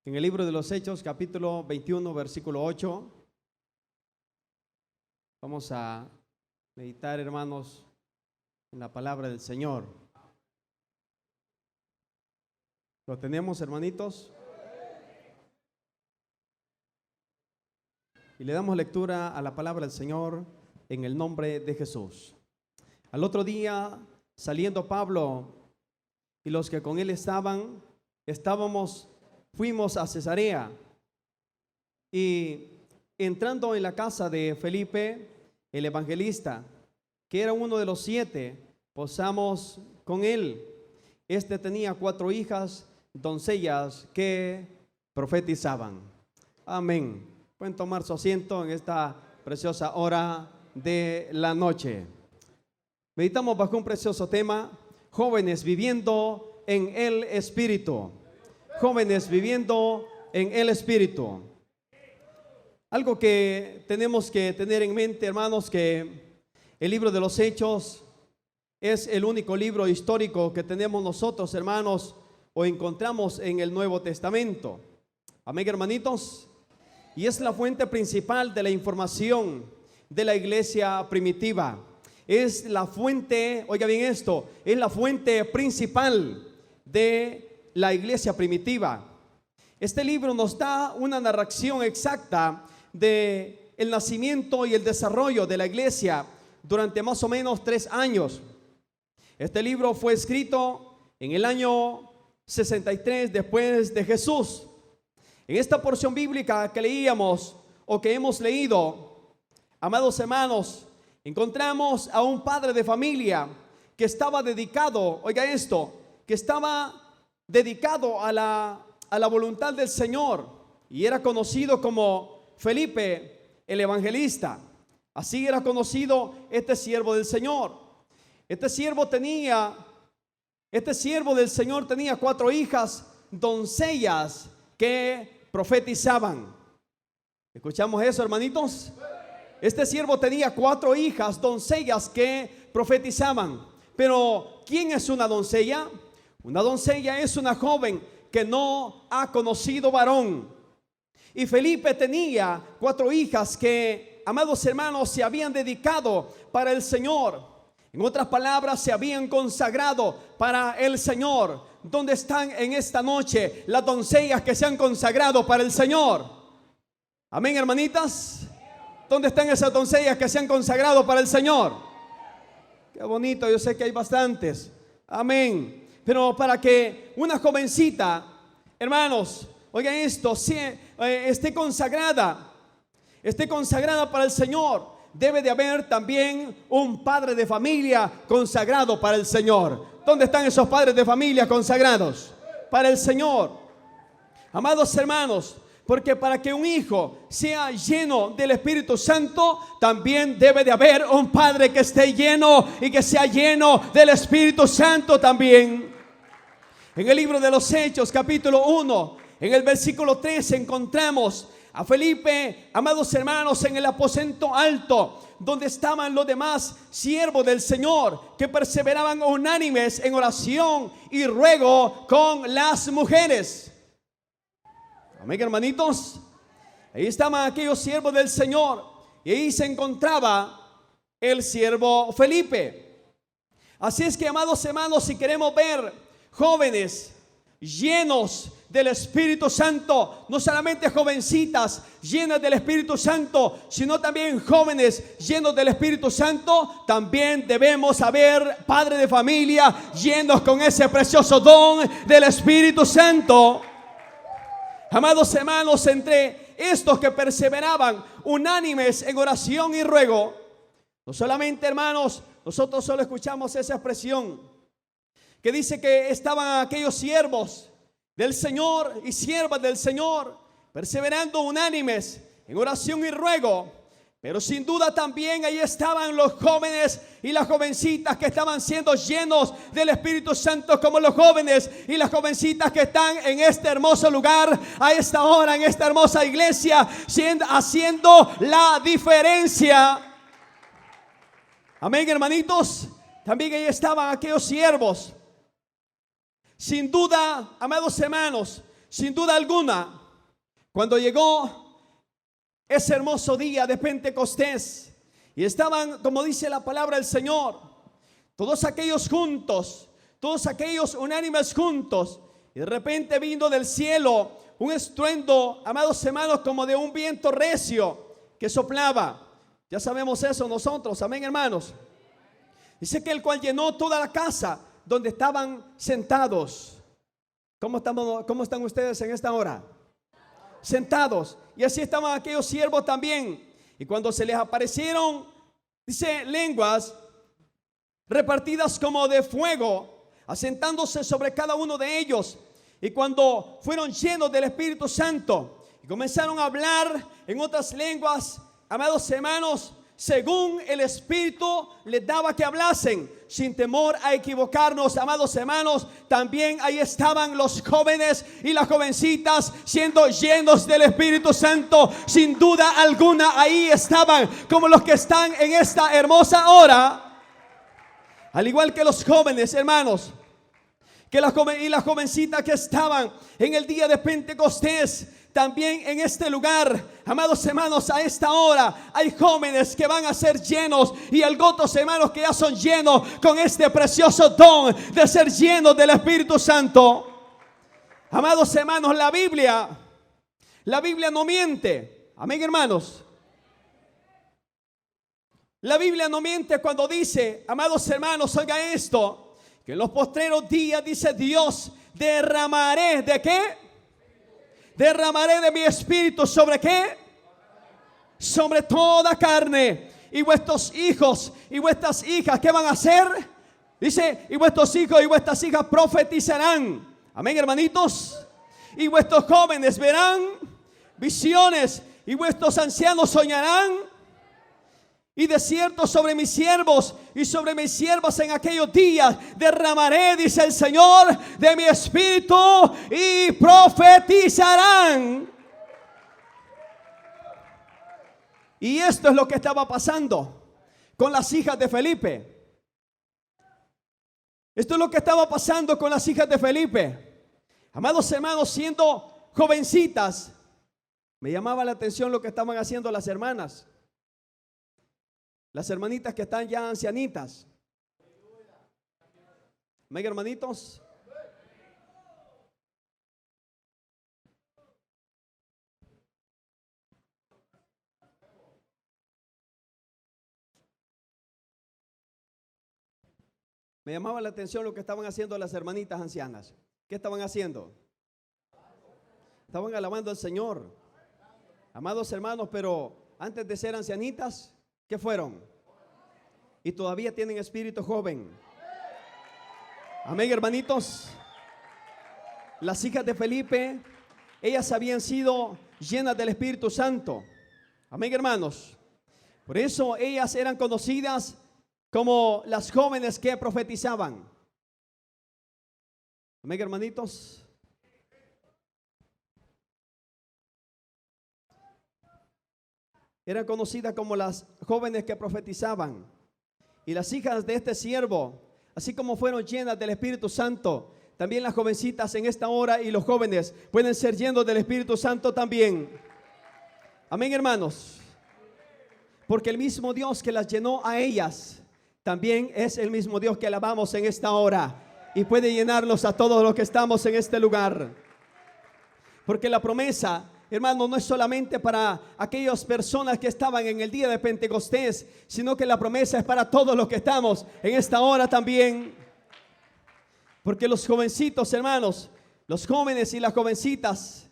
En el libro de los Hechos, capítulo 21, versículo 8. Vamos a meditar, hermanos, en la palabra del Señor. ¿Lo tenemos, hermanitos? Y le damos lectura a la palabra del Señor en el nombre de Jesús. Al otro día, saliendo Pablo y los que con él fuimos a Cesarea, y entrando en la casa de Felipe, el evangelista, que era uno de los 7, posamos con él. Este tenía 4 hijas, doncellas que profetizaban. Amén. Pueden tomar su asiento en esta preciosa hora de la noche. Meditamos bajo un precioso tema: jóvenes viviendo en el Espíritu. Jóvenes viviendo en el Espíritu. Algo que tenemos que tener en mente, hermanos, que el libro de los Hechos es el único libro histórico que tenemos nosotros, hermanos, o encontramos en el Nuevo Testamento. Amén, hermanitos. Y es la fuente principal de la información de la iglesia primitiva. Es la fuente, oiga bien esto, es la fuente principal de la iglesia primitiva. Este libro nos da una narración exacta de el nacimiento y el desarrollo de la iglesia durante más o menos 3 años. Este libro fue escrito en el año 63 después de Jesús. En esta porción bíblica que leíamos o que hemos leído, amados hermanos, encontramos a un padre de familia que estaba dedicado, oiga esto, que estaba dedicado a la voluntad del Señor, y era conocido como Felipe el evangelista. Así era conocido este siervo del Señor. Este siervo del Señor tenía 4 hijas, doncellas que profetizaban. ¿Escuchamos eso, hermanitos? Este siervo tenía 4 hijas, doncellas que profetizaban. Pero ¿quién es una doncella? Una doncella es una joven que no ha conocido varón. Y Felipe tenía 4 hijas que, amados hermanos, se habían dedicado para el Señor. En otras palabras, se habían consagrado para el Señor. ¿Dónde están en esta noche las doncellas que se han consagrado para el Señor? Amén, hermanitas. ¿Dónde están esas doncellas que se han consagrado para el Señor? Qué bonito, yo sé que hay bastantes. Amén. Pero para que una jovencita, hermanos, oigan esto, esté consagrada para el Señor, debe de haber también un padre de familia consagrado para el Señor. ¿Dónde están esos padres de familia consagrados para el Señor? Amados hermanos, porque para que un hijo sea lleno del Espíritu Santo, también debe de haber un padre que esté lleno y que sea lleno del Espíritu Santo también. En el libro de los Hechos, capítulo 1, en el versículo 3, encontramos a Felipe, amados hermanos, en el aposento alto, donde estaban los demás siervos del Señor, que perseveraban unánimes en oración y ruego con las mujeres. Amén, hermanitos. Ahí estaban aquellos siervos del Señor, y ahí se encontraba el siervo Felipe. Así es que, amados hermanos, si queremos ver jóvenes llenos del Espíritu Santo, no solamente jovencitas llenas del Espíritu Santo, sino también jóvenes llenos del Espíritu Santo, también debemos haber padres de familia llenos con ese precioso don del Espíritu Santo. Amados hermanos, entre estos que perseveraban unánimes en oración y ruego, no solamente, hermanos, nosotros solo escuchamos esa expresión que dice que estaban aquellos siervos del Señor y siervas del Señor perseverando unánimes en oración y ruego, pero sin duda también ahí estaban los jóvenes y las jovencitas que estaban siendo llenos del Espíritu Santo, como los jóvenes y las jovencitas que están en este hermoso lugar a esta hora, en esta hermosa iglesia, haciendo la diferencia. Amén, hermanitos. También ahí estaban aquellos siervos. Sin duda, amados hermanos, sin duda alguna, cuando llegó ese hermoso día de Pentecostés y estaban, como dice la palabra del Señor, todos aquellos juntos, todos aquellos unánimes juntos, y de repente vino del cielo un estruendo, amados hermanos, como de un viento recio que soplaba. Ya sabemos eso nosotros, amén, hermanos. Dice que el cual llenó toda la casa donde estaban sentados. ¿Cómo están ustedes en esta hora? Sentados. Y así estaban aquellos siervos también. Y cuando se les aparecieron, dice, lenguas repartidas como de fuego, asentándose sobre cada uno de ellos. Y cuando fueron llenos del Espíritu Santo y comenzaron a hablar en otras lenguas, amados hermanos, según el Espíritu les daba que hablasen, sin temor a equivocarnos, amados hermanos. También ahí estaban los jóvenes y las jovencitas siendo llenos del Espíritu Santo. Sin duda alguna ahí estaban, como los que están en esta hermosa hora, al igual que los jóvenes, hermanos, que las jovencitas que estaban en el día de Pentecostés. También en este lugar, amados hermanos, a esta hora hay jóvenes que van a ser llenos, y otros hermanos que ya son llenos con este precioso don de ser llenos del Espíritu Santo. Amados hermanos, la Biblia no miente. Amén, hermanos. La Biblia no miente cuando dice, amados hermanos, oiga esto, que en los postreros días, dice Dios, derramaré, ¿de qué? Derramaré de mi espíritu, ¿sobre qué? Sobre toda carne. Y vuestros hijos y vuestras hijas, ¿qué van a hacer? Dice, y vuestros hijos y vuestras hijas profetizarán. Amén, hermanitos. Y vuestros jóvenes verán visiones, y vuestros ancianos soñarán. Y de cierto sobre mis siervos y sobre mis siervas en aquellos días derramaré, dice el Señor, de mi espíritu, y profetizarán. Y esto es lo que estaba pasando con las hijas de Felipe. Esto es lo que estaba pasando con las hijas de Felipe. Amados hermanos, siendo jovencitas, me llamaba la atención lo que estaban haciendo las hermanas. Las hermanitas que están ya ancianitas. Amén, hermanitos. Me llamaba la atención lo que estaban haciendo las hermanitas ancianas. ¿Qué estaban haciendo? Estaban alabando al Señor. Amados hermanos, pero antes de ser ancianitas, ¿qué fueron? Y todavía tienen espíritu joven. Amén, hermanitos. Las hijas de Felipe, ellas habían sido llenas del Espíritu Santo. Amén, hermanos. Por eso ellas eran conocidas como las jóvenes que profetizaban. Amén, hermanitos. Eran conocidas como las jóvenes que profetizaban. Y las hijas de este siervo, así como fueron llenas del Espíritu Santo, también las jovencitas en esta hora y los jóvenes pueden ser llenos del Espíritu Santo también. Amén, hermanos. Porque el mismo Dios que las llenó a ellas, también es el mismo Dios que alabamos en esta hora, y puede llenarnos a todos los que estamos en este lugar. Porque la promesa, hermano, no es solamente para aquellas personas que estaban en el día de Pentecostés, sino que la promesa es para todos los que estamos en esta hora también. Porque los jovencitos, hermanos, los jóvenes y las jovencitas,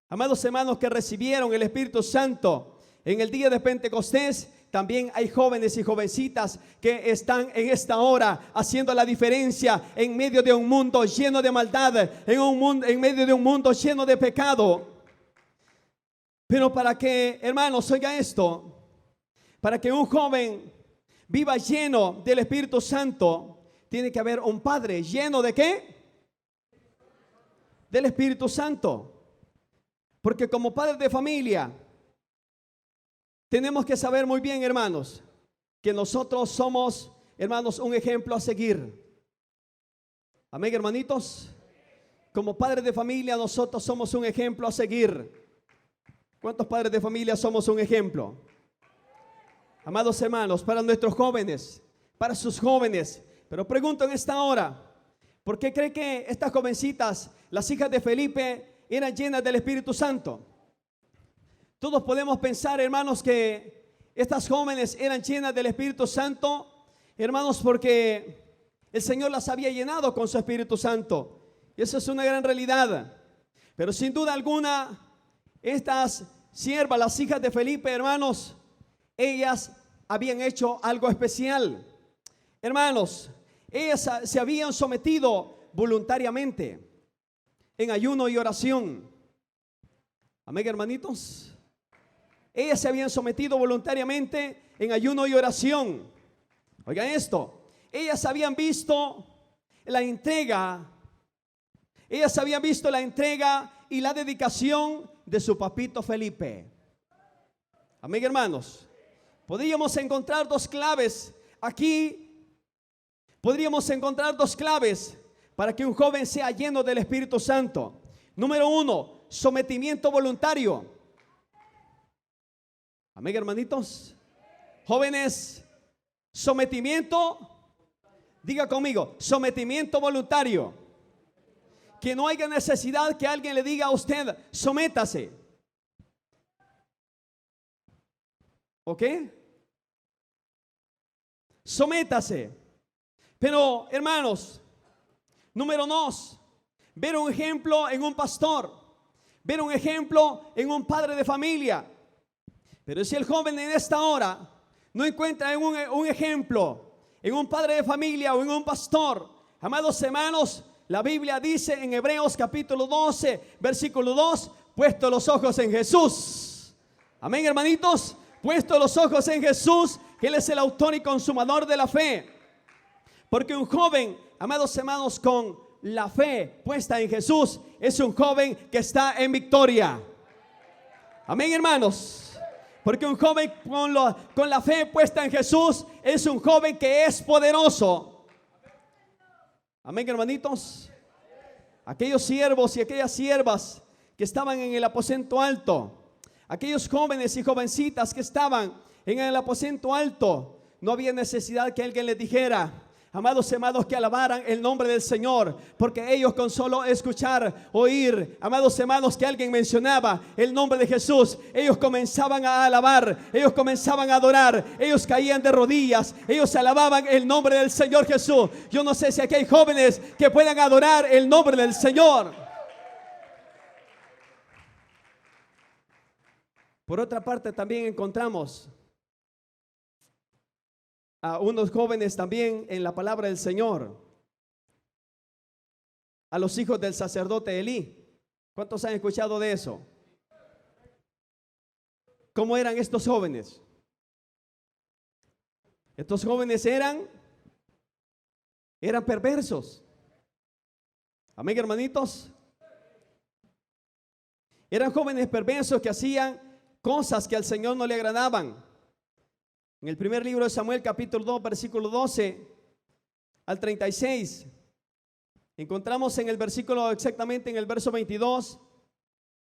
amados hermanos, que recibieron el Espíritu Santo en el día de Pentecostés, también hay jóvenes y jovencitas que están en esta hora haciendo la diferencia en medio de un mundo lleno de maldad, en medio de un mundo lleno de pecado. Pero para que, hermanos, oiga esto, para que un joven viva lleno del Espíritu Santo, tiene que haber un padre lleno ¿de qué? Del Espíritu Santo. Porque como padres de familia, tenemos que saber muy bien, hermanos, que nosotros somos, hermanos, un ejemplo a seguir. Amén, hermanitos. Como padres de familia, nosotros somos un ejemplo a seguir. ¿Cuántos padres de familia somos un ejemplo? Amados hermanos, para nuestros jóvenes, para sus jóvenes. Pero pregunto en esta hora, ¿por qué cree que estas jovencitas, las hijas de Felipe, eran llenas del Espíritu Santo? Todos podemos pensar, hermanos, que estas jóvenes eran llenas del Espíritu Santo, hermanos, porque el Señor las había llenado con su Espíritu Santo. Y eso es una gran realidad. Pero sin duda alguna, estas siervas, las hijas de Felipe, hermanos, ellas habían hecho algo especial. Hermanos, ellas se habían sometido voluntariamente en ayuno y oración. Amén, hermanitos. Ellas se habían sometido voluntariamente en ayuno y oración. Oigan esto, ellas habían visto la entrega. Ellas habían visto la entrega y la dedicación de su papito Felipe. Amén, hermanos. Podríamos encontrar dos claves aquí. Podríamos encontrar dos claves para que un joven sea lleno del Espíritu Santo. Número uno, sometimiento voluntario. Amén, hermanitos. Jóvenes, sometimiento. Diga conmigo, sometimiento voluntario. Que no haya necesidad que alguien le diga a usted, sométase. ¿Ok? Sométase. Pero, hermanos, número dos, ver un ejemplo en un pastor, ver un ejemplo en un padre de familia. Pero si el joven en esta hora no encuentra un ejemplo en un padre de familia o en un pastor, amados hermanos, la Biblia dice en Hebreos capítulo 12, versículo 2, puesto los ojos en Jesús. Amén, hermanitos. Puesto los ojos en Jesús, que Él es el autor y consumador de la fe. Porque un joven, amados hermanos, con la fe puesta en Jesús, es un joven que está en victoria. Amén, hermanos. Porque un joven con la fe puesta en Jesús es un joven que es poderoso. Amén, hermanitos. Aquellos siervos y aquellas siervas que estaban en el aposento alto, aquellos jóvenes y jovencitas que estaban en el aposento alto, no había necesidad que alguien les dijera, amados hermanos, que alabaran el nombre del Señor, porque ellos con solo escuchar, oír, amados hermanos, que alguien mencionaba el nombre de Jesús, ellos comenzaban a alabar, ellos comenzaban a adorar, ellos caían de rodillas, ellos alababan el nombre del Señor Jesús. Yo no sé si aquí hay jóvenes que puedan adorar el nombre del Señor. Por otra parte, también encontramos a unos jóvenes también en la palabra del Señor, a los hijos del sacerdote Elí. ¿Cuántos han escuchado de eso? ¿Cómo eran estos jóvenes? Estos jóvenes eran perversos. Amén, hermanitos. Eran jóvenes perversos que hacían cosas que al Señor no le agradaban. En el primer libro de Samuel, capítulo 2, versículo 12 al 36, encontramos en el versículo, exactamente en el verso 22,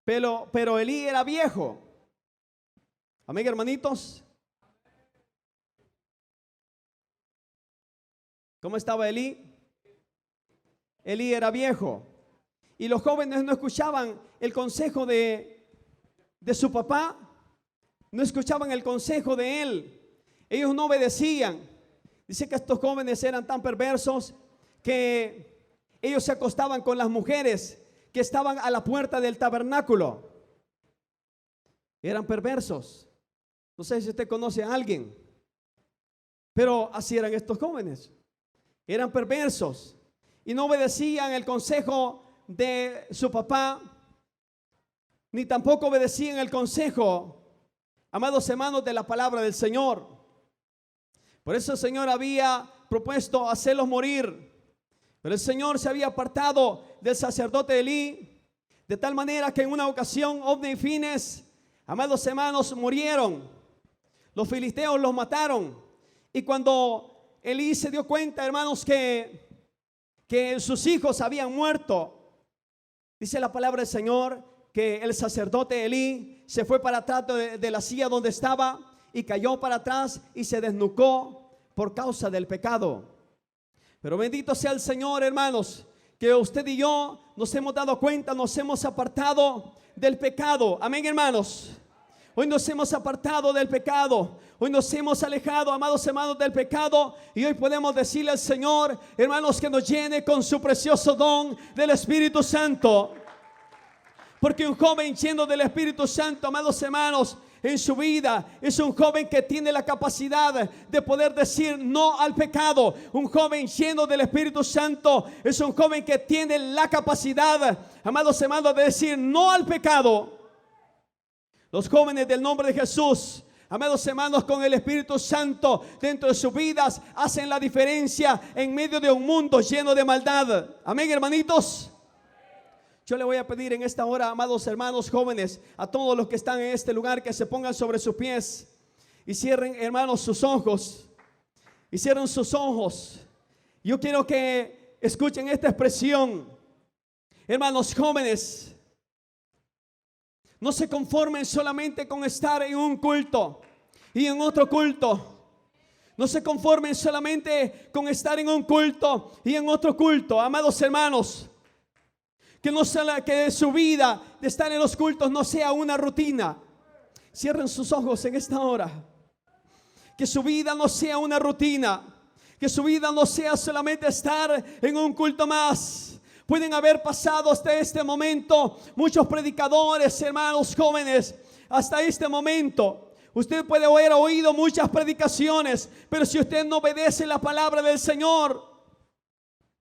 pero Elí era viejo. Amén, hermanitos. ¿Cómo estaba Elí? Elí era viejo. Y los jóvenes no escuchaban el consejo de su papá, no escuchaban el consejo de él. Ellos no obedecían. Dice que estos jóvenes eran tan perversos que ellos se acostaban con las mujeres que estaban a la puerta del tabernáculo. Eran perversos. No sé si usted conoce a alguien, pero así eran estos jóvenes. Eran perversos y no obedecían el consejo de su papá, ni tampoco obedecían el consejo, amados hermanos, de la palabra del Señor. Por eso el Señor había propuesto hacerlos morir, pero el Señor se había apartado del sacerdote Elí, de tal manera que en una ocasión, Ofni y Fines, amados hermanos, murieron. Los filisteos los mataron. Y cuando Elí se dio cuenta, hermanos, que sus hijos habían muerto, dice la palabra del Señor que el sacerdote Elí se fue para atrás de la silla donde estaba y cayó para atrás y se desnucó por causa del pecado. Pero bendito sea el Señor, hermanos, que usted y yo nos hemos dado cuenta, nos hemos apartado del pecado. Amén, hermanos. Hoy nos hemos apartado del pecado. Hoy nos hemos alejado, amados hermanos, del pecado. Y hoy podemos decirle al Señor, hermanos, que nos llene con su precioso don del Espíritu Santo. Porque un joven lleno del Espíritu Santo, amados hermanos, en su vida es un joven que tiene la capacidad de poder decir no al pecado. Un joven lleno del Espíritu Santo es un joven que tiene la capacidad, amados hermanos, de decir no al pecado. Los jóvenes del nombre de Jesús, amados hermanos, con el Espíritu Santo dentro de sus vidas, hacen la diferencia en medio de un mundo lleno de maldad. Amén, hermanitos. Yo le voy a pedir en esta hora, amados hermanos jóvenes, a todos los que están en este lugar, que se pongan sobre sus pies y cierren, hermanos, sus ojos. Y cierren sus ojos. Yo quiero que escuchen esta expresión. Hermanos jóvenes, no se conformen solamente con estar en un culto y en otro culto. No se conformen solamente con estar en un culto y en otro culto, amados hermanos. Que su vida de estar en los cultos no sea una rutina. Cierren sus ojos en esta hora. Que su vida no sea una rutina. Que su vida no sea solamente estar en un culto más. Pueden haber pasado hasta este momento muchos predicadores, hermanos jóvenes, hasta este momento. Usted puede haber oído muchas predicaciones, pero si usted no obedece la palabra del Señor,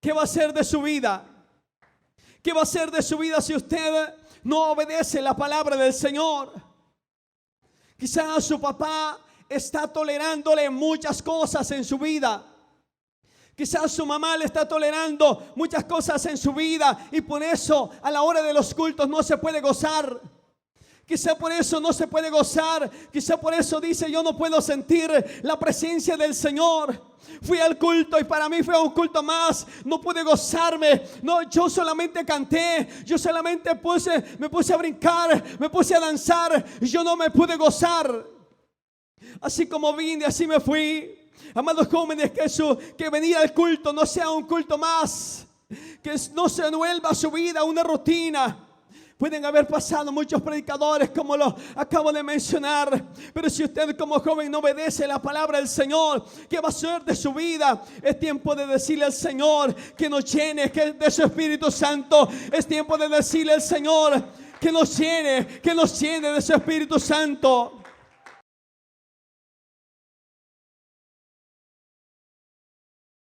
¿qué va a hacer de su vida? ¿Qué va a hacer de su vida si usted no obedece la palabra del Señor? Quizás su papá está tolerándole muchas cosas en su vida. Quizás su mamá le está tolerando muchas cosas en su vida y por eso a la hora de los cultos no se puede gozar. Quizá por eso no se puede gozar. Quizá por eso dice: yo no puedo sentir la presencia del Señor. Fui al culto y para mí fue un culto más. No pude gozarme. No, yo solamente canté. Yo solamente me puse a brincar. Me puse a danzar. Y yo no me pude gozar. Así como vine, así me fui. Amados jóvenes, que venir al culto no sea un culto más. Que no se vuelva su vida una rutina. Pueden haber pasado muchos predicadores como lo acabo de mencionar, pero si usted como joven no obedece la palabra del Señor, ¿qué va a ser de su vida? Es tiempo de decirle al Señor que nos llene de su Espíritu Santo. Es tiempo de decirle al Señor que nos llene de su Espíritu Santo.